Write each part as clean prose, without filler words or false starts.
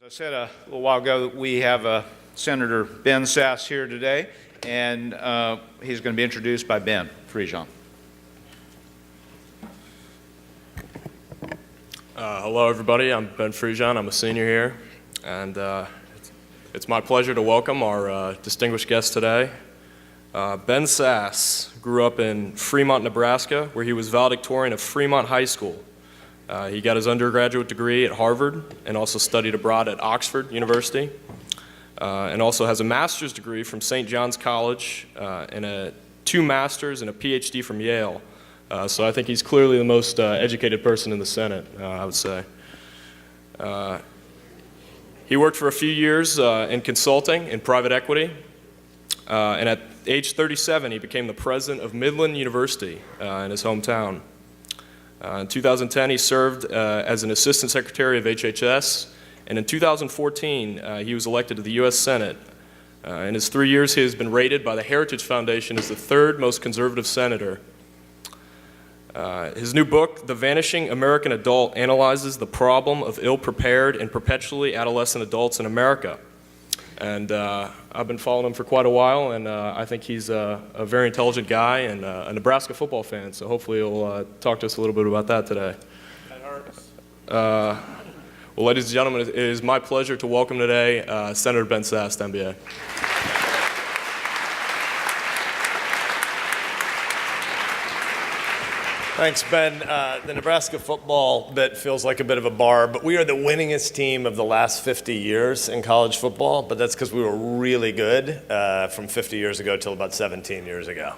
As I said a little while ago, we have Senator Ben Sasse here today, and he's going to be introduced by Ben Frijon. Hello, everybody. I'm Ben Frijon. I'm a senior here, and it's my pleasure to welcome our distinguished guest today. Ben Sasse grew up in Fremont, Nebraska, where he was valedictorian of Fremont High School. He got his undergraduate degree at Harvard and also studied abroad at Oxford University, and also has a master's degree from St. John's College and two masters and a PhD from Yale. So I think he's clearly the most educated person in the Senate, I would say. He worked for a few years in consulting in private equity, and at age 37 he became the president of Midland University in his hometown. In 2010, he served as an assistant secretary of HHS, and in 2014, he was elected to the U.S. Senate. In his 3 years, he has been rated by the Heritage Foundation as the third most conservative senator. His new book, The Vanishing American Adult, analyzes the problem of ill-prepared and perpetually adolescent adults in America. And I've been following him for quite a while, and I think he's a very intelligent guy and a Nebraska football fan, so hopefully he'll talk to us a little bit about that today. That hurts. Well, ladies and gentlemen, it is my pleasure to welcome today Senator Ben Sasse, MBA. Thanks, Ben. The Nebraska football bit feels like a bit of a bar, but we are the winningest team of the last 50 years in college football, but that's because we were really good from 50 years ago till about 17 years ago.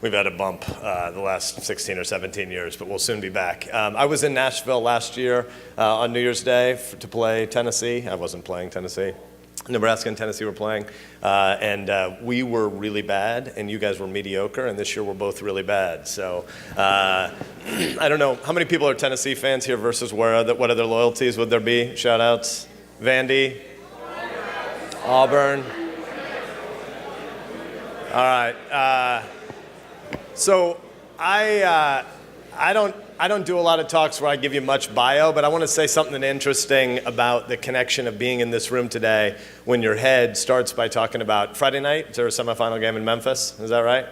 We've had a bump the last 16 or 17 years, but we'll soon be back. I was in Nashville last year on New Year's Day to play Tennessee. I wasn't playing Tennessee. Nebraska and Tennessee were playing, and we were really bad, and you guys were mediocre, and this year we're both really bad. So I don't know, how many people are Tennessee fans here versus what other loyalties would there be? Shout-outs. Vandy? Auburn? All right. So I don't do a lot of talks where I give you much bio, but I want to say something interesting about the connection of being in this room today when your head starts by talking about Friday night. Is there a semifinal game in Memphis? Is that right?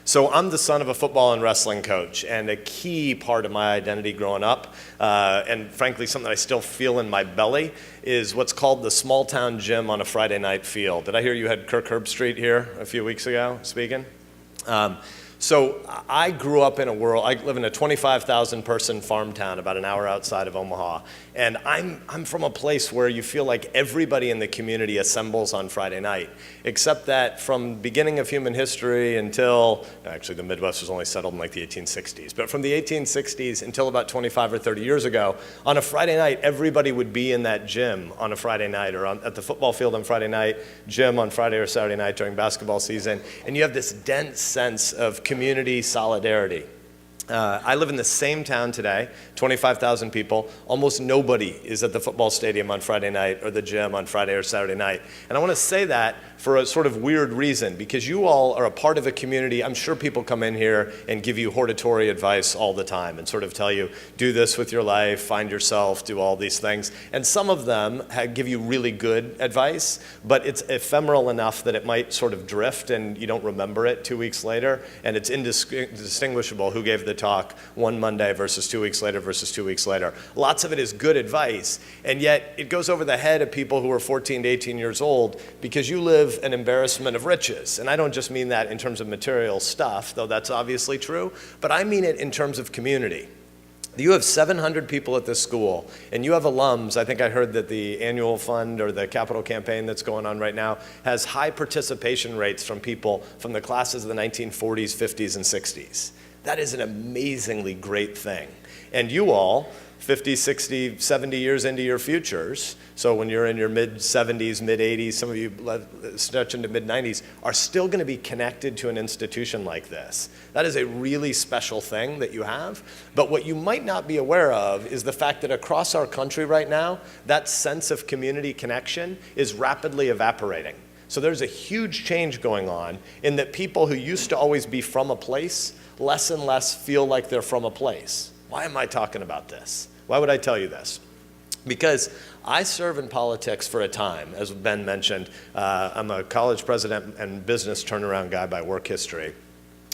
So I'm the son of a football and wrestling coach, and a key part of my identity growing up, and frankly something I still feel in my belly, is what's called the small town gym on a Friday night field. Did I hear you had Kirk Herbstreit here a few weeks ago speaking? So I grew up in a world, I live in a 25,000 person farm town about an hour outside of Omaha. And I'm from a place where you feel like everybody in the community assembles on Friday night, except that from beginning of human history until, actually the Midwest was only settled in like the 1860s, but from the 1860s until about 25 or 30 years ago, on a Friday night, everybody would be in that gym on a Friday night, or at the football field on Friday night, gym on Friday or Saturday night during basketball season, and you have this dense sense of community solidarity. I live in the same town today, 25,000 people. Almost nobody is at the football stadium on Friday night or the gym on Friday or Saturday night. And I want to say that for a sort of weird reason, because you all are a part of a community. I'm sure people come in here and give you hortatory advice all the time and sort of tell you, do this with your life, find yourself, do all these things. And some of them give you really good advice, but it's ephemeral enough that it might sort of drift and you don't remember it 2 weeks later, and it's indistinguishable who gave the talk one Monday versus 2 weeks later versus 2 weeks later. Lots of it is good advice, and yet it goes over the head of people who are 14 to 18 years old because you live an embarrassment of riches. And I don't just mean that in terms of material stuff, though that's obviously true, but I mean it in terms of community. You have 700 people at this school, and you have alums. I think I heard that the annual fund or the capital campaign that's going on right now has high participation rates from people from the classes of the 1940s, 50s, and 60s. That is an amazingly great thing. And you all, 50, 60, 70 years into your futures, so when you're in your mid-70s, mid-80s, some of you stretch into mid-90s, are still going to be connected to an institution like this. That is a really special thing that you have. But what you might not be aware of is the fact that across our country right now, that sense of community connection is rapidly evaporating. So there's a huge change going on in that people who used to always be from a place, less and less feel like they're from a place. Why am I talking about this? Why would I tell you this? Because I serve in politics for a time, as Ben mentioned. I'm a college president and business turnaround guy by work history.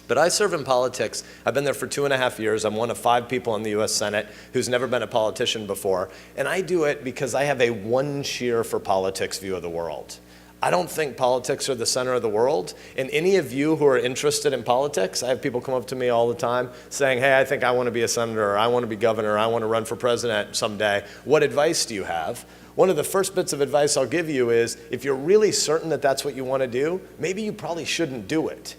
But I serve in politics. I've been there for 2.5 years. I'm one of 5 people in the US Senate who's never been a politician before. And I do it because I have a one cheer for politics view of the world. I don't think politics are the center of the world. And any of you who are interested in politics, I have people come up to me all the time saying, hey, I think I want to be a senator, or I want to be governor, or I want to run for president someday. What advice do you have? One of the first bits of advice I'll give you is, if you're really certain that that's what you want to do, maybe you probably shouldn't do it.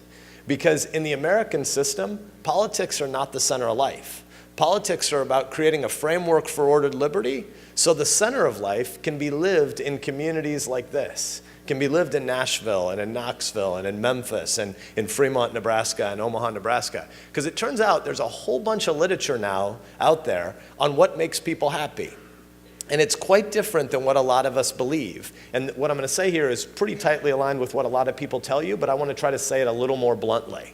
Because in the American system, politics are not the center of life. Politics are about creating a framework for ordered liberty, so the center of life can be lived in communities like this. It can be lived in Nashville and in Knoxville and in Memphis and in Fremont, Nebraska and Omaha, Nebraska. Because it turns out there's a whole bunch of literature now out there on what makes people happy. And it's quite different than what a lot of us believe. And what I'm going to say here is pretty tightly aligned with what a lot of people tell you, but I want to try to say it a little more bluntly.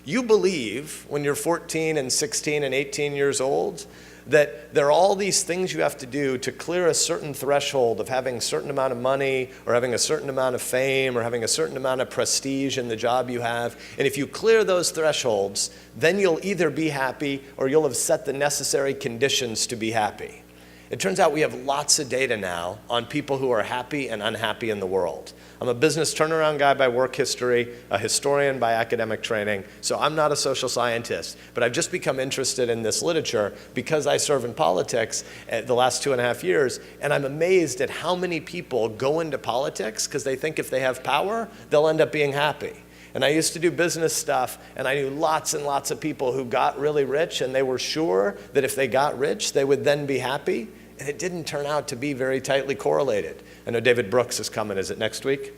You believe when you're 14 and 16 and 18 years old that there are all these things you have to do to clear a certain threshold of having a certain amount of money or having a certain amount of fame or having a certain amount of prestige in the job you have. And if you clear those thresholds, then you'll either be happy or you'll have set the necessary conditions to be happy. It turns out we have lots of data now on people who are happy and unhappy in the world. I'm a business turnaround guy by work history, a historian by academic training, so I'm not a social scientist, but I've just become interested in this literature because I serve in politics the last 2.5 years, and I'm amazed at how many people go into politics because they think if they have power, they'll end up being happy. And I used to do business stuff, and I knew lots and lots of people who got really rich, and they were sure that if they got rich, they would then be happy. And it didn't turn out to be very tightly correlated. I know David Brooks is coming. Is it next week?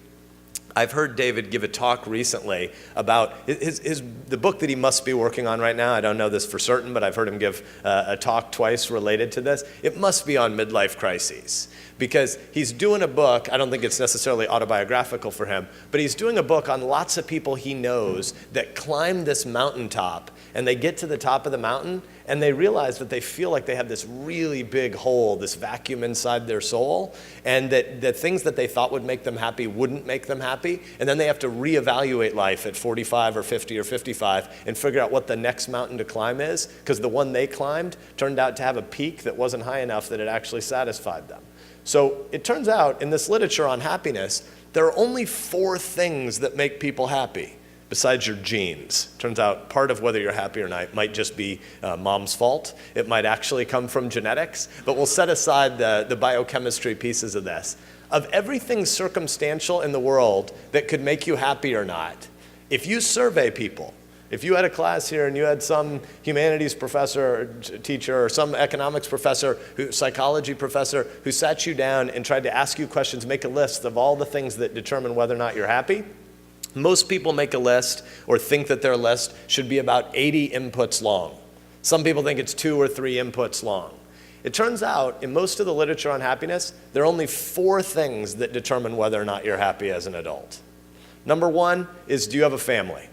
I've heard David give a talk recently about the book that he must be working on right now. I don't know this for certain, but I've heard him give a talk twice related to this. It must be on midlife crises, because he's doing a book. I don't think it's necessarily autobiographical for him, but he's doing a book on lots of people he knows that climb this mountaintop, and they get to the top of the mountain, and they realize that they feel like they have this really big hole, this vacuum inside their soul, and that the things that they thought would make them happy wouldn't make them happy, and then they have to reevaluate life at 45 or 50 or 55 and figure out what the next mountain to climb is, because the one they climbed turned out to have a peak that wasn't high enough that it actually satisfied them. So it turns out in this literature on happiness, there are only 4 things that make people happy. Besides your genes. Turns out part of whether you're happy or not might just be mom's fault. It might actually come from genetics, but we'll set aside the biochemistry pieces of this. Of everything circumstantial in the world that could make you happy or not, if you survey people, if you had a class here and you had some humanities professor or teacher or some economics professor, psychology professor who sat you down and tried to ask you questions, make a list of all the things that determine whether or not you're happy, most people make a list or think that their list should be about 80 inputs long. Some people think it's 2 or 3 inputs long. It turns out in most of the literature on happiness, there are only 4 things that determine whether or not you're happy as an adult. Number 1 is, do you have a family?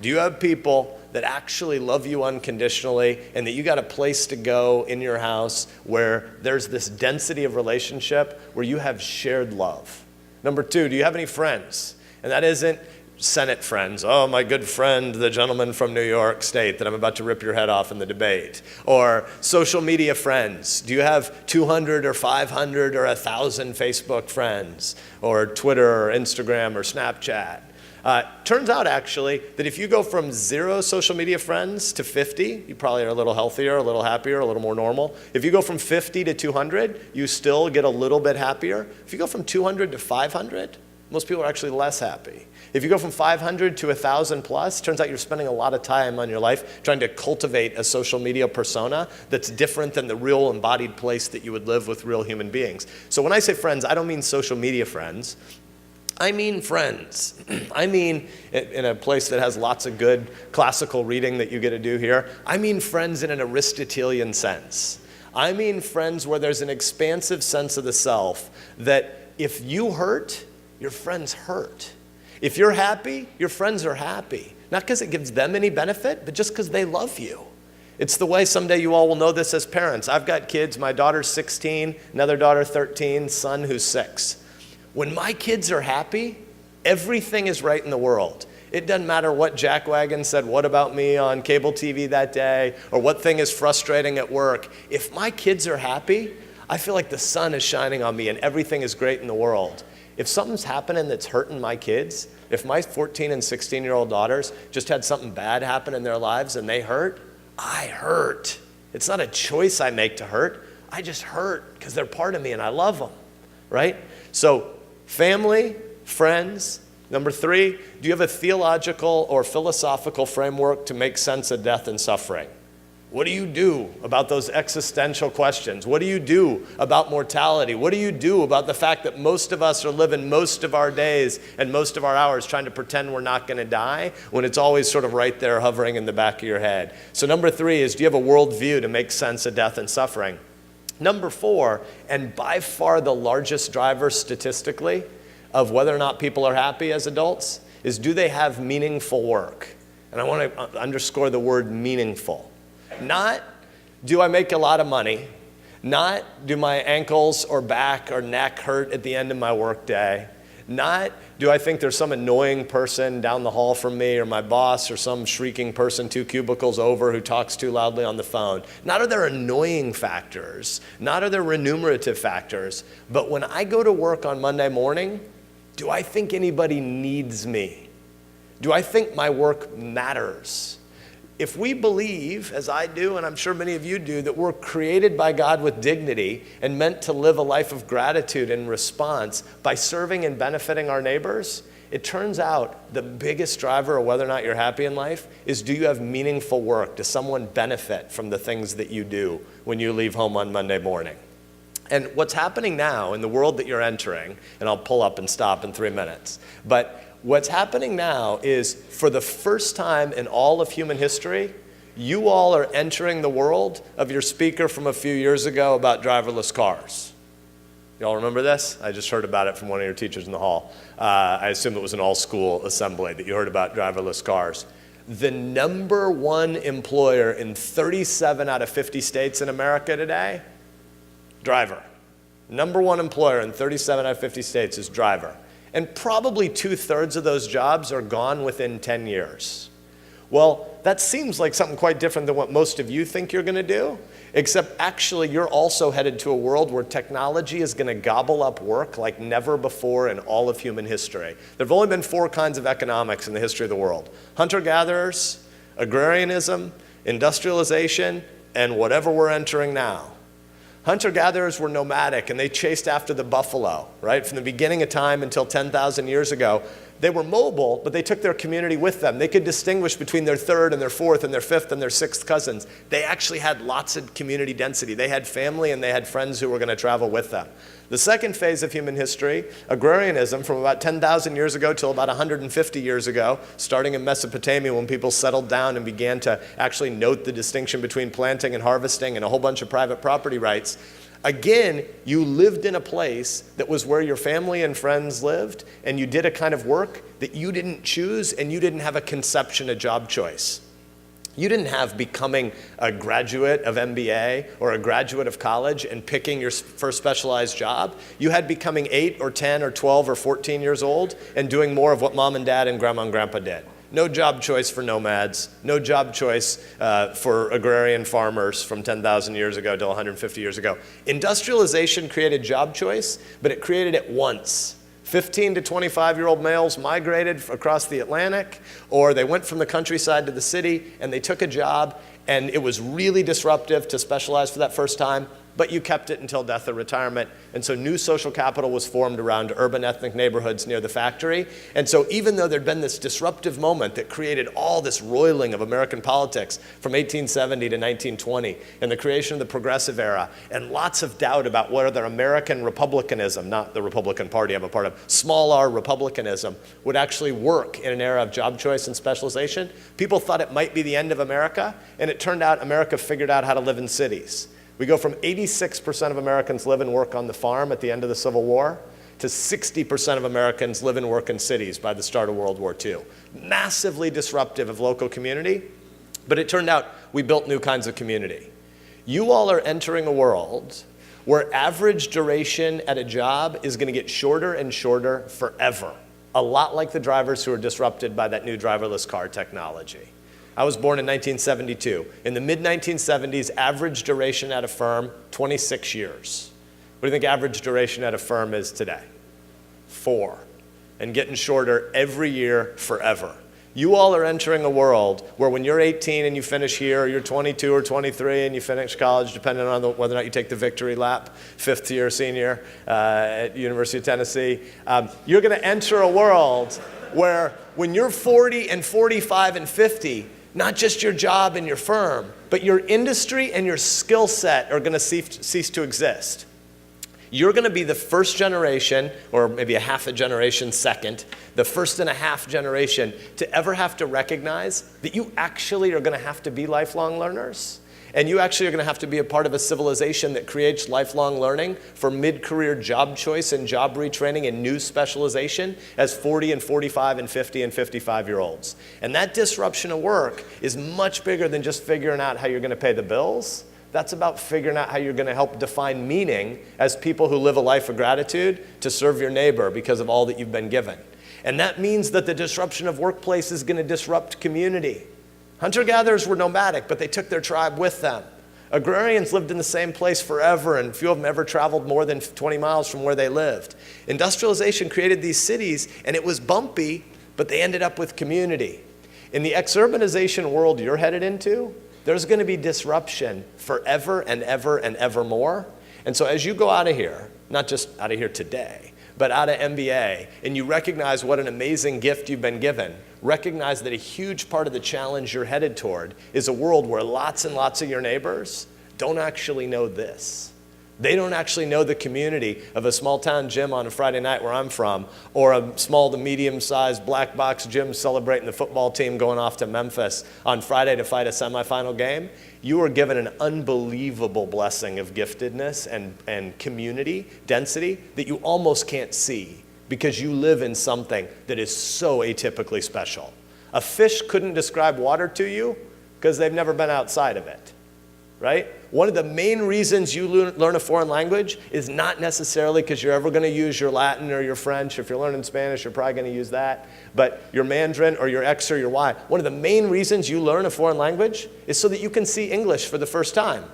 Do you have people that actually love you unconditionally and that you got a place to go in your house where there's this density of relationship where you have shared love? Number 2, do you have any friends? And that isn't Senate friends. Oh, my good friend, the gentleman from New York State that I'm about to rip your head off in the debate. Or social media friends. Do you have 200 or 500 or 1,000 Facebook friends? Or Twitter or Instagram or Snapchat? Turns out, actually, that if you go from 0 social media friends to 50, you probably are a little healthier, a little happier, a little more normal. If you go from 50 to 200, you still get a little bit happier. If you go from 200 to 500, most people are actually less happy. If you go from 500 to 1,000 plus, turns out you're spending a lot of time on your life trying to cultivate a social media persona that's different than the real embodied place that you would live with real human beings. So when I say friends, I don't mean social media friends. I mean friends. I mean in a place that has lots of good classical reading that you get to do here. I mean friends in an Aristotelian sense. I mean friends where there's an expansive sense of the self that if you hurt, your friends hurt. If you're happy, your friends are happy. Not because it gives them any benefit, but just because they love you. It's the way someday you all will know this as parents. I've got kids. My daughter's 16, another daughter 13, son who's 6. When my kids are happy, everything is right in the world. It doesn't matter what jackwagon said what about me on cable TV that day, or what thing is frustrating at work. If my kids are happy, I feel like the sun is shining on me and everything is great in the world. If something's happening that's hurting my kids, if my 14 and 16-year-old daughters just had something bad happen in their lives and they hurt, I hurt. It's not a choice I make to hurt. I just hurt because they're part of me and I love them, right? So family, friends. Number 3, do you have a theological or philosophical framework to make sense of death and suffering? What do you do about those existential questions? What do you do about mortality? What do you do about the fact that most of us are living most of our days and most of our hours trying to pretend we're not going to die when it's always sort of right there hovering in the back of your head? So number 3 is, do you have a worldview to make sense of death and suffering? Number 4, and by far the largest driver statistically of whether or not people are happy as adults, is do they have meaningful work? And I want to underscore the word meaningful. Not, do I make a lot of money? Not, do my ankles or back or neck hurt at the end of my workday? Not, do I think there's some annoying person down the hall from me or my boss or some shrieking person 2 cubicles over who talks too loudly on the phone? Not are there annoying factors. Not are there remunerative factors. But when I go to work on Monday morning, do I think anybody needs me? Do I think my work matters? If we believe, as I do, and I'm sure many of you do, that we're created by God with dignity and meant to live a life of gratitude and response by serving and benefiting our neighbors, it turns out the biggest driver of whether or not you're happy in life is, do you have meaningful work? Does someone benefit from the things that you do when you leave home on Monday morning? And what's happening now in the world that you're entering, and I'll pull up and stop in 3 minutes, but what's happening now is, for the first time in all of human history, you all are entering the world of your speaker from a few years ago about driverless cars. Y'all remember this? I just heard about it from one of your teachers in the hall. I assume it was an all-school assembly that you heard about driverless cars. The number 1 employer in 37 out of 50 states in America today, driver. Number 1 employer in 37 out of 50 states is driver. And probably 2/3 of those jobs are gone within 10 years. Well, that seems like something quite different than what most of you think you're going to do, except actually you're also headed to a world where technology is going to gobble up work like never before in all of human history. There have only been 4 kinds of economics in the history of the world: hunter-gatherers, agrarianism, industrialization, and whatever we're entering now. Hunter-gatherers were nomadic, and they chased after the buffalo, right? From the beginning of time until 10,000 years ago. They were mobile, but they took their community with them. They could distinguish between their 3rd and their 4th and their 5th and their 6th cousins. They actually had lots of community density. They had family and they had friends who were going to travel with them. The second phase of human history, agrarianism, from about 10,000 years ago till about 150 years ago, starting in Mesopotamia when people settled down and began to actually note the distinction between planting and harvesting and a whole bunch of private property rights. Again, you lived in a place that was where your family and friends lived, and you did a kind of work that you didn't choose, and you didn't have a conception of job choice. You didn't have becoming a graduate of MBA or a graduate of college and picking your first specialized job. You had becoming 8 or 10 or 12 or 14 years old and doing more of what mom and dad and grandma and grandpa did. No job choice for nomads, no job choice for agrarian farmers from 10,000 years ago till 150 years ago. Industrialization created job choice, but it created it once. 15 to 25-year-old males migrated across the Atlantic, or they went from the countryside to the city, and they took a job, and it was really disruptive to specialize for that first time, but you kept it until death or retirement. And so new social capital was formed around urban ethnic neighborhoods near the factory. And so even though there'd been this disruptive moment that created all this roiling of American politics from 1870 to 1920 and the creation of the Progressive Era, and lots of doubt about whether American republicanism, not the Republican Party I'm a part of, small r republicanism, would actually work in an era of job choice and specialization, people thought it might be the end of America, and it turned out America figured out how to live in cities. We go from 86% of Americans live and work on the farm at the end of the Civil War to 60% of Americans live and work in cities by the start of World War II. Massively disruptive of local community. But it turned out we built new kinds of community. You all are entering a world where average duration at a job is going to get shorter and shorter forever. A lot like the drivers who are disrupted by that new driverless car technology. I was born in 1972. In the mid-1970s, average duration at a firm, 26 years. What do you think average duration at a firm is today? 4. And getting shorter every year forever. You all are entering a world where when you're 18 and you finish here, or you're 22 or 23 and you finish college, depending on whether or not you take the victory lap, 5th year senior at University of Tennessee, you're going to enter a world where when you're 40 and 45 and 50, not just your job and your firm, but your industry and your skill set are going to cease to exist. You're going to be the first generation, or maybe a half a generation second, the first and a half generation to ever have to recognize that you actually are going to have to be lifelong learners. And you actually are going to have to be a part of a civilization that creates lifelong learning for mid-career job choice and job retraining and new specialization as 40 and 45 and 50 and 55-year-olds. And that disruption of work is much bigger than just figuring out how you're going to pay the bills. That's about figuring out how you're going to help define meaning as people who live a life of gratitude to serve your neighbor because of all that you've been given. And that means that the disruption of workplace is going to disrupt community. Hunter-gatherers were nomadic, but they took their tribe with them. Agrarians lived in the same place forever, and few of them ever traveled more than 20 miles from where they lived. Industrialization created these cities, and it was bumpy, but they ended up with community. In the exurbanization world you're headed into, there's going to be disruption forever and ever and ever more. And so as you go out of here, not just out of here today, but out of MBA, and you recognize what an amazing gift you've been given, recognize that a huge part of the challenge you're headed toward is a world where lots and lots of your neighbors don't actually know this. They don't actually know the community of a small town gym on a Friday night where I'm from, or a small to medium-sized black box gym celebrating the football team going off to Memphis on Friday to fight a semifinal game. You are given an unbelievable blessing of giftedness and community density that you almost can't see because you live in something that is so atypically special. A fish couldn't describe water to you because they've never been outside of it. Right? One of the main reasons you learn a foreign language is not necessarily because you're ever going to use your Latin or your French. If you're learning Spanish, you're probably going to use that. But your Mandarin or your X or your Y, one of the main reasons you learn a foreign language is so that you can see English for the first time.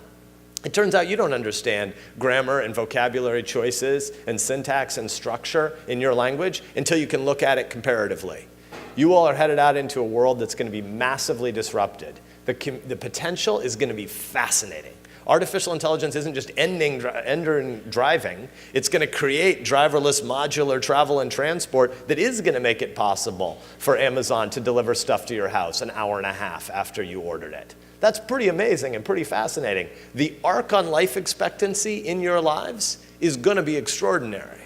It turns out you don't understand grammar and vocabulary choices and syntax and structure in your language until you can look at it comparatively. You all are headed out into a world that's going to be massively disrupted. The potential is going to be fascinating. Artificial intelligence isn't just ending driving. It's going to create driverless modular travel and transport that is going to make it possible for Amazon to deliver stuff to your house an hour and a half after you ordered it. That's pretty amazing and pretty fascinating. The arc on life expectancy in your lives is going to be extraordinary,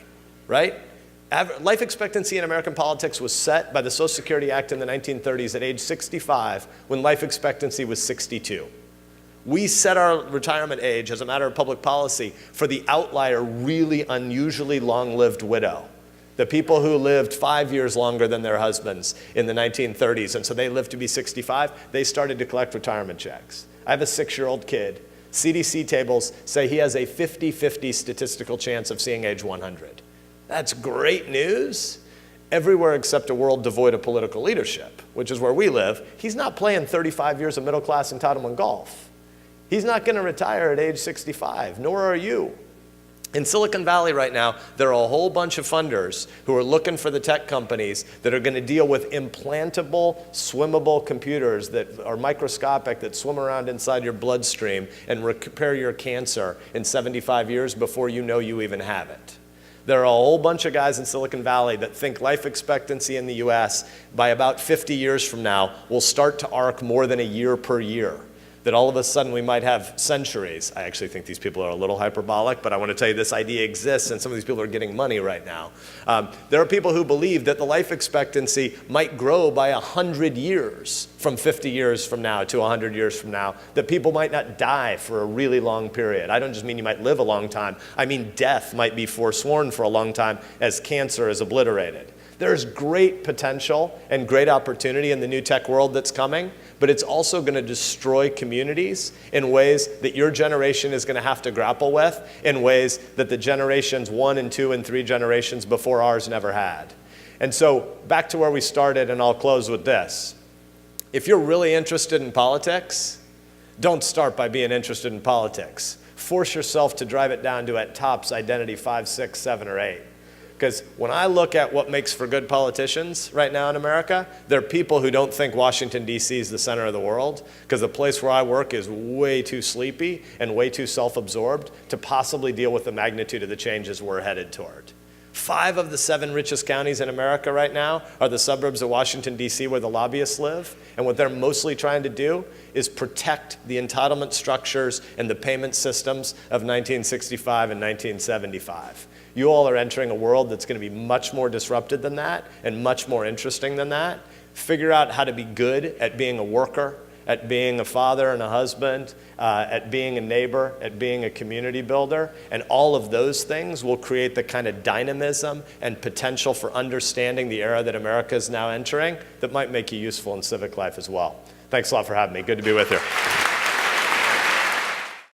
right? Life expectancy in American politics was set by the Social Security Act in the 1930s at age 65 when life expectancy was 62. We set our retirement age as a matter of public policy for the outlier, really unusually long-lived widow. The people who lived 5 years longer than their husbands in the 1930s, and so they lived to be 65, they started to collect retirement checks. I have a 6-year-old kid. CDC tables say he has a 50-50 statistical chance of seeing age 100. That's great news. Everywhere except a world devoid of political leadership, which is where we live, he's not playing 35 years of middle class entitlement golf. He's not going to retire at age 65, nor are you. In Silicon Valley right now, there are a whole bunch of funders who are looking for the tech companies that are going to deal with implantable, swimmable computers that are microscopic, that swim around inside your bloodstream and repair your cancer in 75 years before you know you even have it. There are a whole bunch of guys in Silicon Valley that think life expectancy in the US by about 50 years from now will start to arc more than a year per year. That all of a sudden we might have centuries. I actually think these people are a little hyperbolic, but I want to tell you this idea exists and some of these people are getting money right now. There are people who believe that the life expectancy might grow by 100 years from 50 years from now to 100 years from now, that people might not die for a really long period. I don't just mean you might live a long time. I mean death might be forsworn for a long time as cancer is obliterated. There's great potential and great opportunity in the new tech world that's coming, but it's also going to destroy communities in ways that your generation is going to have to grapple with, in ways that the generations 1 and 2 and 3 generations before ours never had. And so back to where we started, and I'll close with this. If you're really interested in politics, don't start by being interested in politics. Force yourself to drive it down to, at tops, identity 5, 6, 7, or 8. Because when I look at what makes for good politicians right now in America, there are people who don't think Washington, D.C. is the center of the world, because the place where I work is way too sleepy and way too self-absorbed to possibly deal with the magnitude of the changes we're headed toward. 5 of the 7 richest counties in America right now are the suburbs of Washington, D.C., where the lobbyists live. And what they're mostly trying to do is protect the entitlement structures and the payment systems of 1965 and 1975. You all are entering a world that's going to be much more disrupted than that and much more interesting than that. Figure out how to be good at being a worker, at being a father and a husband, at being a neighbor, at being a community builder. And all of those things will create the kind of dynamism and potential for understanding the era that America is now entering that might make you useful in civic life as well. Thanks a lot for having me. Good to be with you.